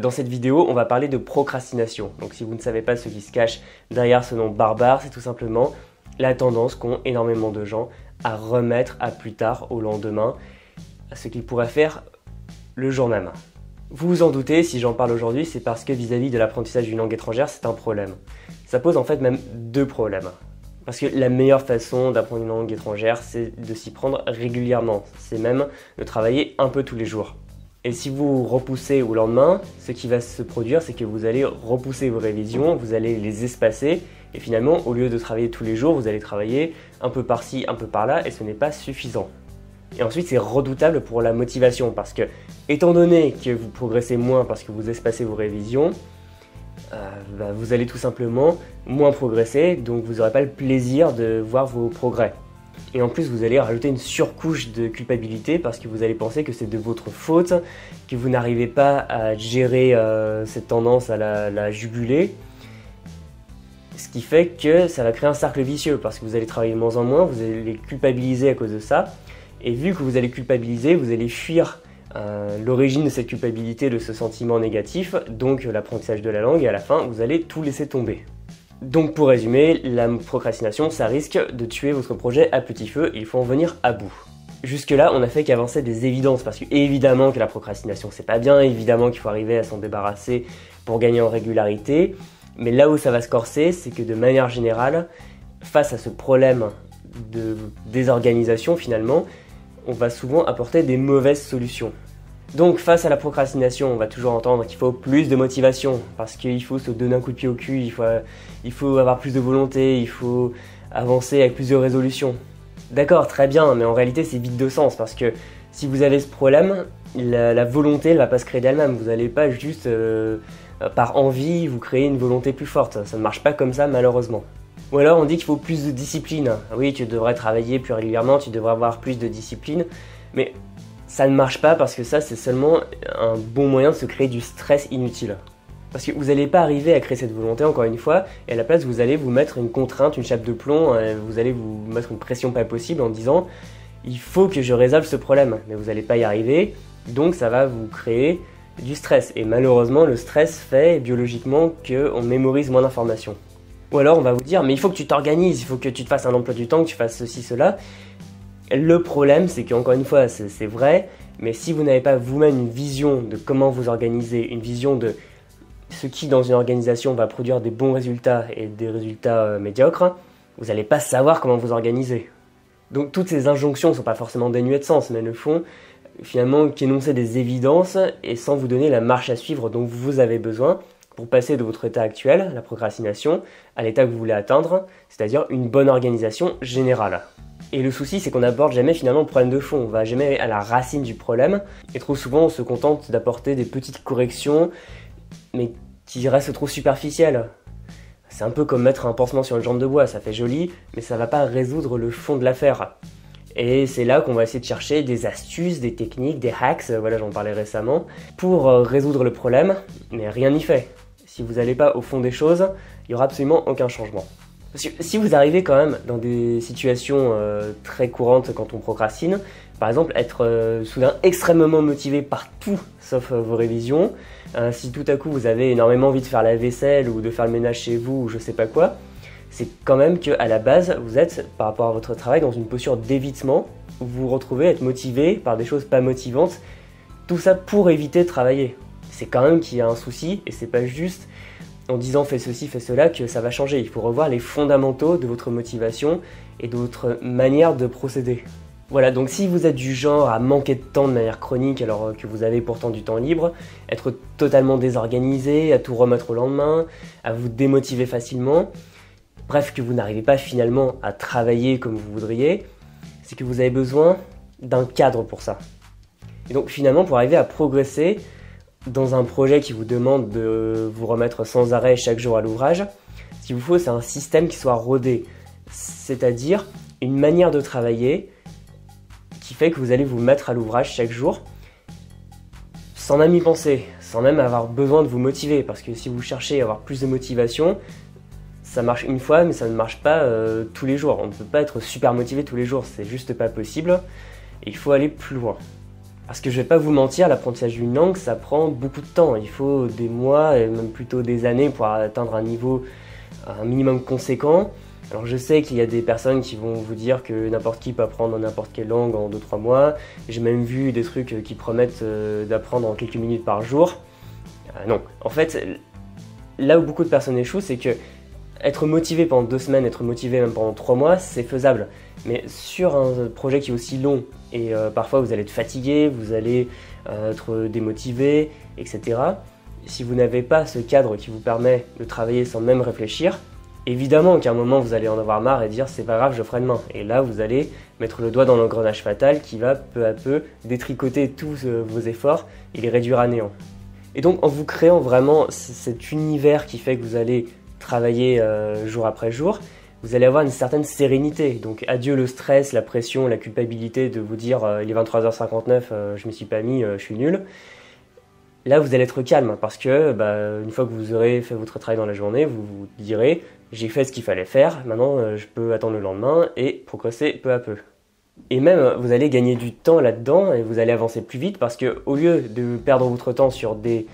Dans cette vidéo, on va parler de procrastination. Donc si vous ne savez pas ce qui se cache derrière ce nom barbare, c'est tout simplement la tendance qu'ont énormément de gens à remettre à plus tard, au lendemain, à ce qu'ils pourraient faire le jour même. Vous vous en doutez, si j'en parle aujourd'hui, c'est parce que vis-à-vis de l'apprentissage d'une langue étrangère, c'est un problème. Ça pose en fait même deux problèmes. Parce que la meilleure façon d'apprendre une langue étrangère, c'est de s'y prendre régulièrement. C'est même de travailler un peu tous les jours. Et si vous repoussez au lendemain, ce qui va se produire, c'est que vous allez repousser vos révisions, vous allez les espacer, et finalement, au lieu de travailler tous les jours, vous allez travailler un peu par-ci, un peu par-là, et ce n'est pas suffisant. Et ensuite, c'est redoutable pour la motivation, parce que, étant donné que vous progressez moins parce que vous espacez vos révisions, vous allez tout simplement moins progresser, donc vous n'aurez pas le plaisir de voir vos progrès. Et en plus, vous allez rajouter une surcouche de culpabilité parce que vous allez penser que c'est de votre faute, que vous n'arrivez pas à gérer cette tendance à la juguler. Ce qui fait que ça va créer un cercle vicieux parce que vous allez travailler de moins en moins, vous allez les culpabiliser à cause de ça. Et vu que vous allez culpabiliser, vous allez fuir l'origine de cette culpabilité, de ce sentiment négatif, donc l'apprentissage de la langue, et à la fin, vous allez tout laisser tomber. Donc pour résumer, la procrastination, ça risque de tuer votre projet à petit feu, il faut en venir à bout. Jusque là, on n'a fait qu'avancer des évidences, parce que évidemment que la procrastination c'est pas bien, évidemment qu'il faut arriver à s'en débarrasser pour gagner en régularité, mais là où ça va se corser, c'est que de manière générale, face à ce problème de désorganisation finalement, on va souvent apporter des mauvaises solutions. Donc face à la procrastination, on va toujours entendre qu'il faut plus de motivation, parce qu'il faut se donner un coup de pied au cul, il faut avoir plus de volonté, il faut avancer avec plus de résolution. D'accord, très bien, mais en réalité c'est vide de sens, parce que si vous avez ce problème, la volonté elle va pas se créer d'elle-même, vous n'allez pas juste par envie vous créer une volonté plus forte, ça ne marche pas comme ça malheureusement. Ou alors on dit qu'il faut plus de discipline, oui tu devrais travailler plus régulièrement, tu devrais avoir plus de discipline, mais ça ne marche pas parce que ça, c'est seulement un bon moyen de se créer du stress inutile. Parce que vous n'allez pas arriver à créer cette volonté, encore une fois, et à la place, vous allez vous mettre une contrainte, une chape de plomb, vous allez vous mettre une pression pas possible en disant « il faut que je résolve ce problème ». Mais vous n'allez pas y arriver, donc ça va vous créer du stress. Et malheureusement, le stress fait biologiquement qu'on mémorise moins d'informations. Ou alors, on va vous dire « mais il faut que tu t'organises, il faut que tu te fasses un emploi du temps, que tu fasses ceci, cela ». Le problème, c'est qu'encore une fois, c'est vrai, mais si vous n'avez pas vous-même une vision de comment vous organiser, une vision de ce qui, dans une organisation, va produire des bons résultats et des résultats médiocres, vous n'allez pas savoir comment vous organiser. Donc toutes ces injonctions ne sont pas forcément dénuées de sens, mais ne font finalement qu'énoncer des évidences et sans vous donner la marche à suivre dont vous avez besoin pour passer de votre état actuel, la procrastination, à l'état que vous voulez atteindre, c'est-à-dire une bonne organisation générale. Et le souci, c'est qu'on n'aborde jamais finalement le problème de fond, on va jamais à la racine du problème, et trop souvent on se contente d'apporter des petites corrections, mais qui restent trop superficielles. C'est un peu comme mettre un pansement sur une jambe de bois, ça fait joli, mais ça va pas résoudre le fond de l'affaire. Et c'est là qu'on va essayer de chercher des astuces, des techniques, des hacks, voilà j'en parlais récemment, pour résoudre le problème, mais rien n'y fait. Si vous n'allez pas au fond des choses, il n'y aura absolument aucun changement. Parce que si vous arrivez quand même dans des situations très courantes quand on procrastine, par exemple être soudain extrêmement motivé par tout sauf vos révisions, si tout à coup vous avez énormément envie de faire la vaisselle ou de faire le ménage chez vous ou je sais pas quoi, c'est quand même qu'à la base vous êtes par rapport à votre travail dans une posture d'évitement où vous vous retrouvez à être motivé par des choses pas motivantes, tout ça pour éviter de travailler. C'est quand même qu'il y a un souci et c'est pas juste en disant fais ceci, fais cela, que ça va changer. Il faut revoir les fondamentaux de votre motivation et de votre manière de procéder. Voilà, donc si vous êtes du genre à manquer de temps de manière chronique alors que vous avez pourtant du temps libre, être totalement désorganisé, à tout remettre au lendemain, à vous démotiver facilement, bref, que vous n'arrivez pas finalement à travailler comme vous voudriez, c'est que vous avez besoin d'un cadre pour ça. Et donc finalement, pour arriver à progresser, dans un projet qui vous demande de vous remettre sans arrêt chaque jour à l'ouvrage, ce qu'il vous faut, c'est un système qui soit rodé, c'est-à-dire une manière de travailler qui fait que vous allez vous mettre à l'ouvrage chaque jour sans même y penser, sans même avoir besoin de vous motiver, parce que si vous cherchez à avoir plus de motivation, ça marche une fois, mais ça ne marche pas tous les jours. On ne peut pas être super motivé tous les jours, c'est juste pas possible, et il faut aller plus loin. Parce que je vais pas vous mentir, l'apprentissage d'une langue, ça prend beaucoup de temps. Il faut des mois et même plutôt des années pour atteindre un niveau, un minimum conséquent. Alors je sais qu'il y a des personnes qui vont vous dire que n'importe qui peut apprendre n'importe quelle langue en 2-3 mois. J'ai même vu des trucs qui promettent d'apprendre en quelques minutes par jour. Non, en fait, là où beaucoup de personnes échouent, c'est que être motivé pendant 2 semaines, être motivé même pendant 3 mois, c'est faisable. Mais sur un projet qui est aussi long, et parfois vous allez être fatigué, vous allez être démotivé, etc. Si vous n'avez pas ce cadre qui vous permet de travailler sans même réfléchir, évidemment qu'à un moment vous allez en avoir marre et dire c'est pas grave, je ferai demain. Et là vous allez mettre le doigt dans l'engrenage fatal qui va peu à peu détricoter tous vos efforts et les réduire à néant. Et donc en vous créant vraiment cet univers qui fait que vous allez travailler jour après jour, vous allez avoir une certaine sérénité. Donc adieu le stress, la pression, la culpabilité de vous dire il est 23h59, je m'y suis pas mis, je suis nul. Là vous allez être calme parce que une fois que vous aurez fait votre travail dans la journée, vous vous direz j'ai fait ce qu'il fallait faire, maintenant je peux attendre le lendemain et progresser peu à peu. Et même vous allez gagner du temps là-dedans et vous allez avancer plus vite parce que au lieu de perdre votre temps sur des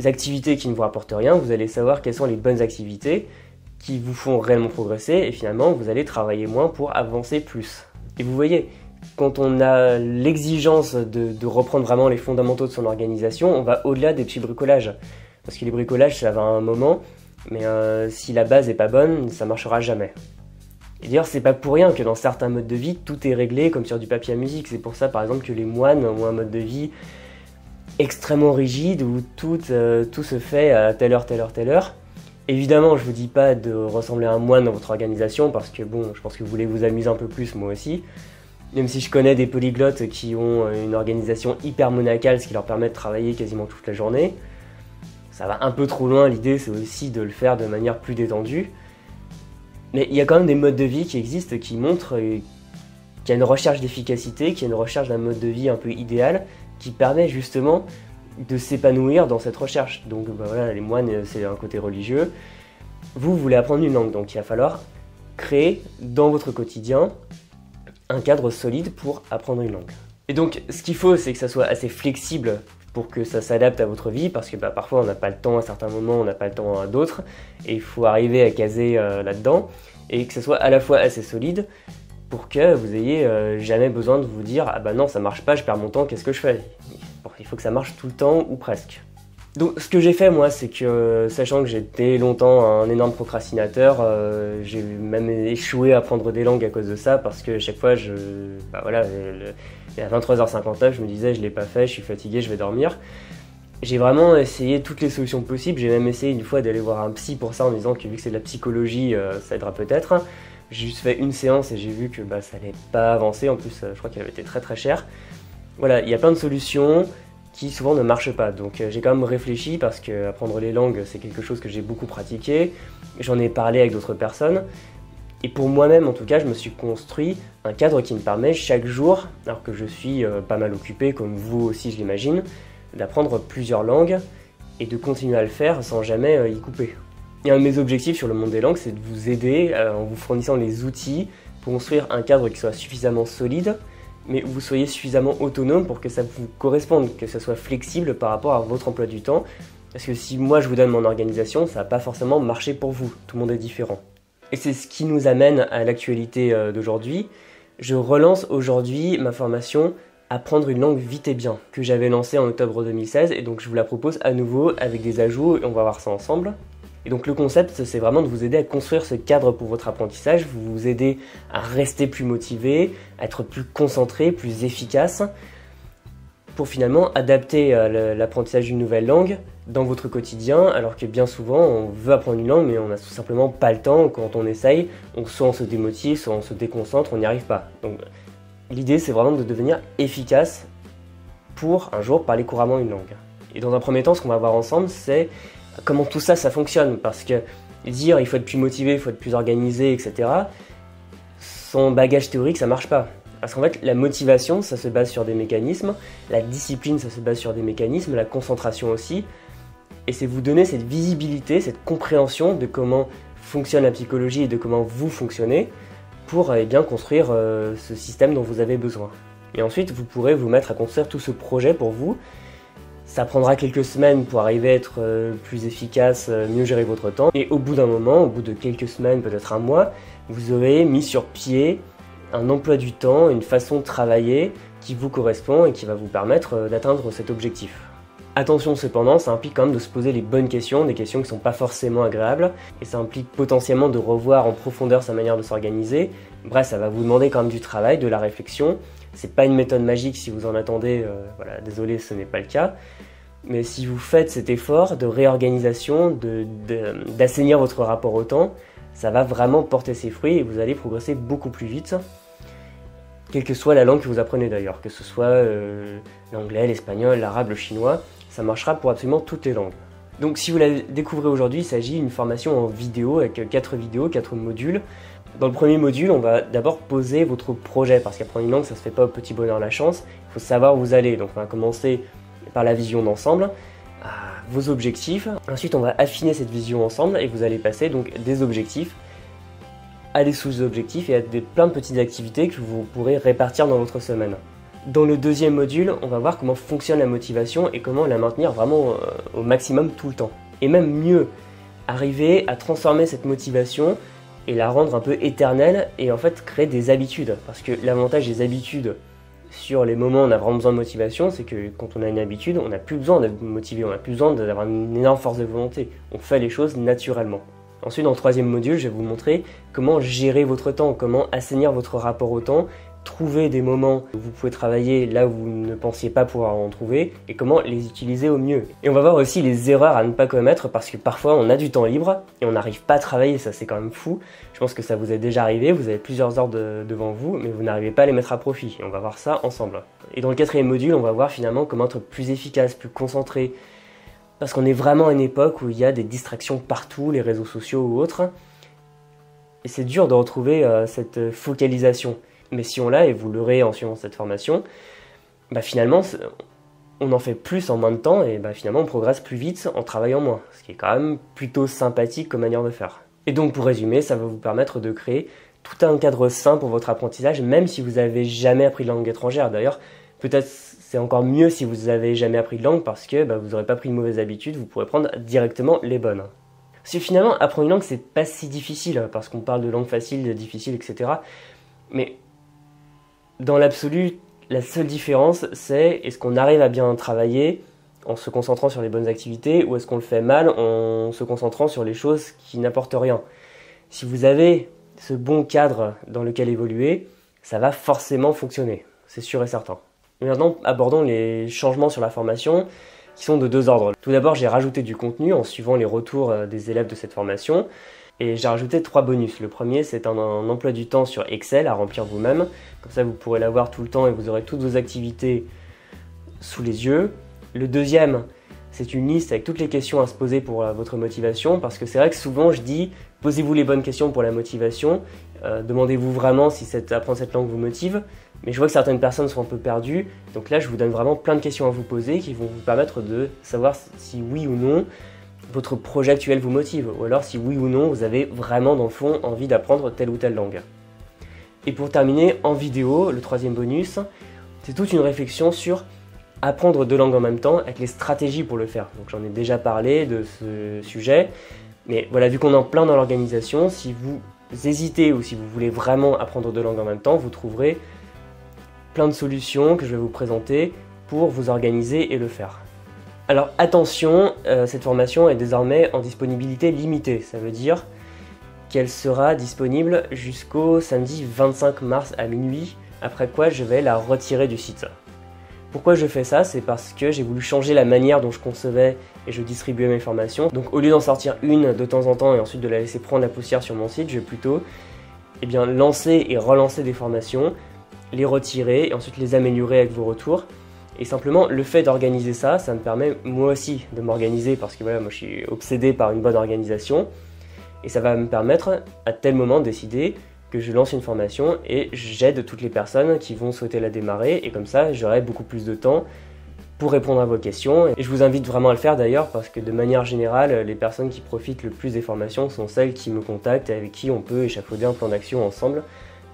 activités qui ne vous rapportent rien, vous allez savoir quelles sont les bonnes activités qui vous font réellement progresser et finalement vous allez travailler moins pour avancer plus. Et vous voyez, quand on a l'exigence de reprendre vraiment les fondamentaux de son organisation, on va au-delà des petits bricolages. Parce que les bricolages, ça va à un moment, mais si la base n'est pas bonne, ça ne marchera jamais. Et d'ailleurs, c'est pas pour rien que dans certains modes de vie, tout est réglé comme sur du papier à musique. C'est pour ça, par exemple, que les moines ont un mode de vie extrêmement rigide où tout se fait à telle heure, telle heure, telle heure. Évidemment, je vous dis pas de ressembler à un moine dans votre organisation parce que bon, je pense que vous voulez vous amuser un peu plus, moi aussi. Même si je connais des polyglottes qui ont une organisation hyper monacale, ce qui leur permet de travailler quasiment toute la journée. Ça va un peu trop loin, l'idée c'est aussi de le faire de manière plus détendue. Mais il y a quand même des modes de vie qui existent qui montrent qu'il y a une recherche d'efficacité, qu'il y a une recherche d'un mode de vie un peu idéal qui permet justement de s'épanouir dans cette recherche. Donc voilà, les moines, c'est un côté religieux. Vous voulez apprendre une langue, donc il va falloir créer dans votre quotidien un cadre solide pour apprendre une langue. Et donc ce qu'il faut, c'est que ça soit assez flexible pour que ça s'adapte à votre vie, parce que parfois on n'a pas le temps à certains moments, on n'a pas le temps à d'autres, et il faut arriver à caser là-dedans, et que ça soit à la fois assez solide pour que vous ayez jamais besoin de vous dire « Ah bah non, ça marche pas, je perds mon temps, qu'est-ce que je fais ?» Bon, il faut que ça marche tout le temps, ou presque. Donc ce que j'ai fait moi, c'est que, sachant que j'étais longtemps un énorme procrastinateur, j'ai même échoué à apprendre des langues à cause de ça, parce que chaque fois, à 23h59, je me disais je l'ai pas fait, je suis fatigué, je vais dormir. J'ai vraiment essayé toutes les solutions possibles, j'ai même essayé une fois d'aller voir un psy pour ça en disant que vu que c'est de la psychologie, ça aidera peut-être. J'ai juste fait une séance et j'ai vu que ça allait pas avancer, en plus je crois qu'elle avait été très très chère. Voilà, il y a plein de solutions qui souvent ne marchent pas, donc j'ai quand même réfléchi parce que apprendre les langues c'est quelque chose que j'ai beaucoup pratiqué, j'en ai parlé avec d'autres personnes. Et pour moi-même, en tout cas, je me suis construit un cadre qui me permet chaque jour, alors que je suis pas mal occupé, comme vous aussi je l'imagine, d'apprendre plusieurs langues et de continuer à le faire sans jamais y couper. Et un de mes objectifs sur le monde des langues, c'est de vous aider en vous fournissant les outils pour construire un cadre qui soit suffisamment solide, mais où vous soyez suffisamment autonome pour que ça vous corresponde, que ça soit flexible par rapport à votre emploi du temps. Parce que si moi je vous donne mon organisation, ça va pas forcément marcher pour vous, tout le monde est différent. Et c'est ce qui nous amène à l'actualité d'aujourd'hui. Je relance aujourd'hui ma formation Apprendre une langue vite et bien, que j'avais lancée en octobre 2016, et donc je vous la propose à nouveau avec des ajouts, et on va voir ça ensemble. Et donc le concept, c'est vraiment de vous aider à construire ce cadre pour votre apprentissage, vous aider à rester plus motivé, à être plus concentré, plus efficace, pour finalement adapter l'apprentissage d'une nouvelle langue dans votre quotidien, alors que bien souvent on veut apprendre une langue mais on n'a tout simplement pas le temps. Quand on essaye, soit on se démotive, soit on se déconcentre, on n'y arrive pas. Donc l'idée c'est vraiment de devenir efficace pour un jour parler couramment une langue. Et dans un premier temps, ce qu'on va voir ensemble, c'est comment tout ça fonctionne, parce que dire il faut être plus motivé, il faut être plus organisé, etc., sans bagage théorique ça marche pas. Parce qu'en fait, la motivation, ça se base sur des mécanismes, la discipline, ça se base sur des mécanismes, la concentration aussi. Et c'est vous donner cette visibilité, cette compréhension de comment fonctionne la psychologie et de comment vous fonctionnez pour bien construire ce système dont vous avez besoin. Et ensuite, vous pourrez vous mettre à construire tout ce projet pour vous. Ça prendra quelques semaines pour arriver à être plus efficace, mieux gérer votre temps. Et au bout d'un moment, au bout de quelques semaines, peut-être un mois, vous aurez mis sur pied un emploi du temps, une façon de travailler qui vous correspond et qui va vous permettre d'atteindre cet objectif. Attention cependant, ça implique quand même de se poser les bonnes questions, des questions qui ne sont pas forcément agréables, et ça implique potentiellement de revoir en profondeur sa manière de s'organiser. Bref, ça va vous demander quand même du travail, de la réflexion. C'est pas une méthode magique si vous en attendez, voilà, désolé, ce n'est pas le cas. Mais si vous faites cet effort de réorganisation, d'assainir votre rapport au temps, ça va vraiment porter ses fruits et vous allez progresser beaucoup plus vite. Quelle que soit la langue que vous apprenez d'ailleurs, que ce soit l'anglais, l'espagnol, l'arabe, le chinois, ça marchera pour absolument toutes les langues. Donc si vous la découvrez aujourd'hui, il s'agit d'une formation en vidéo avec 4 vidéos, 4 modules. Dans le premier module, on va d'abord poser votre projet, parce qu'apprendre une langue, ça ne se fait pas au petit bonheur la chance, il faut savoir où vous allez. Donc on va commencer par la vision d'ensemble, vos objectifs. Ensuite, on va affiner cette vision ensemble et vous allez passer donc des objectifs à des sous-objectifs et à plein de petites activités que vous pourrez répartir dans votre semaine. Dans le deuxième module, on va voir comment fonctionne la motivation et comment la maintenir vraiment au maximum tout le temps. Et même mieux, arriver à transformer cette motivation et la rendre un peu éternelle et en fait créer des habitudes. Parce que l'avantage des habitudes sur les moments où on a vraiment besoin de motivation, c'est que quand on a une habitude, on n'a plus besoin d'être motivé, on n'a plus besoin d'avoir une énorme force de volonté. On fait les choses naturellement. Ensuite, dans le troisième module, je vais vous montrer comment gérer votre temps, comment assainir votre rapport au temps, trouver des moments où vous pouvez travailler là où vous ne pensiez pas pouvoir en trouver et comment les utiliser au mieux. Et on va voir aussi les erreurs à ne pas commettre parce que parfois on a du temps libre et on n'arrive pas à travailler, ça c'est quand même fou. Je pense que ça vous est déjà arrivé, vous avez plusieurs heures devant vous mais vous n'arrivez pas à les mettre à profit et on va voir ça ensemble. Et dans le quatrième module, on va voir finalement comment être plus efficace, plus concentré parce qu'on est vraiment à une époque où il y a des distractions partout, les réseaux sociaux ou autres et c'est dur de retrouver cette focalisation. Mais si on l'a, et vous l'aurez en suivant cette formation, bah finalement, on en fait plus en moins de temps et bah finalement on progresse plus vite en travaillant moins, ce qui est quand même plutôt sympathique comme manière de faire. Et donc pour résumer, ça va vous permettre de créer tout un cadre sain pour votre apprentissage, même si vous n'avez jamais appris de langue étrangère. D'ailleurs, peut-être c'est encore mieux si vous n'avez jamais appris de langue parce que bah, vous n'aurez pas pris de mauvaises habitudes, vous pourrez prendre directement les bonnes. Parce que finalement, apprendre une langue, c'est pas si difficile, parce qu'on parle de langue facile, difficile, etc. Mais dans l'absolu, la seule différence, c'est est-ce qu'on arrive à bien travailler en se concentrant sur les bonnes activités ou est-ce qu'on le fait mal en se concentrant sur les choses qui n'apportent rien. Si vous avez ce bon cadre dans lequel évoluer, ça va forcément fonctionner, c'est sûr et certain. Et maintenant, abordons les changements sur la formation qui sont de deux ordres. Tout d'abord, j'ai rajouté du contenu en suivant les retours des élèves de cette formation. Et j'ai rajouté 3 bonus. Le premier, c'est un emploi du temps sur Excel à remplir vous-même. Comme ça, vous pourrez l'avoir tout le temps et vous aurez toutes vos activités sous les yeux. Le deuxième, c'est une liste avec toutes les questions à se poser pour votre motivation. Parce que c'est vrai que souvent, je dis, posez-vous les bonnes questions pour la motivation. Demandez-vous vraiment si apprendre cette langue vous motive. Mais je vois que certaines personnes sont un peu perdues. Donc là, je vous donne vraiment plein de questions à vous poser qui vont vous permettre de savoir si oui ou non votre projet actuel vous motive, ou alors si oui ou non vous avez vraiment dans le fond envie d'apprendre telle ou telle langue. Et pour terminer, en vidéo, le troisième bonus, c'est toute une réflexion sur apprendre deux langues en même temps avec les stratégies pour le faire. Donc j'en ai déjà parlé de ce sujet, mais voilà, vu qu'on est en plein dans l'organisation, si vous hésitez ou si vous voulez vraiment apprendre deux langues en même temps, vous trouverez plein de solutions que je vais vous présenter pour vous organiser et le faire. Alors attention, cette formation est désormais en disponibilité limitée. Ça veut dire qu'elle sera disponible jusqu'au samedi 25 mars à minuit, après quoi je vais la retirer du site. Pourquoi je fais ça? C'est parce que j'ai voulu changer la manière dont je concevais et je distribuais mes formations. Donc au lieu d'en sortir une de temps en temps et ensuite de la laisser prendre la poussière sur mon site, je vais plutôt lancer et relancer des formations, les retirer et ensuite les améliorer avec vos retours. Et simplement, le fait d'organiser ça, ça me permet moi aussi de m'organiser parce que voilà, moi je suis obsédé par une bonne organisation. Et ça va me permettre à tel moment de décider que je lance une formation et j'aide toutes les personnes qui vont souhaiter la démarrer. Et comme ça, j'aurai beaucoup plus de temps pour répondre à vos questions. Et je vous invite vraiment à le faire d'ailleurs parce que de manière générale, les personnes qui profitent le plus des formations sont celles qui me contactent et avec qui on peut échafauder un plan d'action ensemble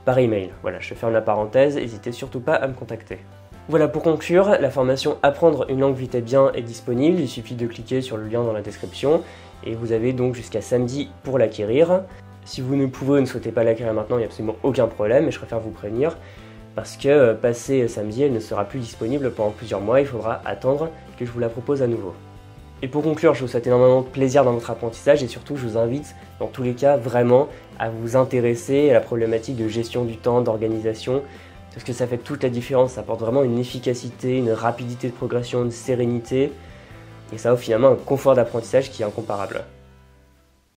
par email. Voilà, je ferme la parenthèse, n'hésitez surtout pas à me contacter. Voilà, pour conclure, la formation Apprendre une langue vite et bien est disponible, il suffit de cliquer sur le lien dans la description et vous avez donc jusqu'à samedi pour l'acquérir. Si vous ne pouvez ou ne souhaitez pas l'acquérir maintenant, il n'y a absolument aucun problème, et je préfère vous prévenir parce que passé samedi, elle ne sera plus disponible pendant plusieurs mois, il faudra attendre que je vous la propose à nouveau. Et pour conclure, je vous souhaite énormément de plaisir dans votre apprentissage et surtout je vous invite dans tous les cas vraiment à vous intéresser à la problématique de gestion du temps, d'organisation, parce que ça fait toute la différence, ça apporte vraiment une efficacité, une rapidité de progression, une sérénité, et ça offre finalement un confort d'apprentissage qui est incomparable.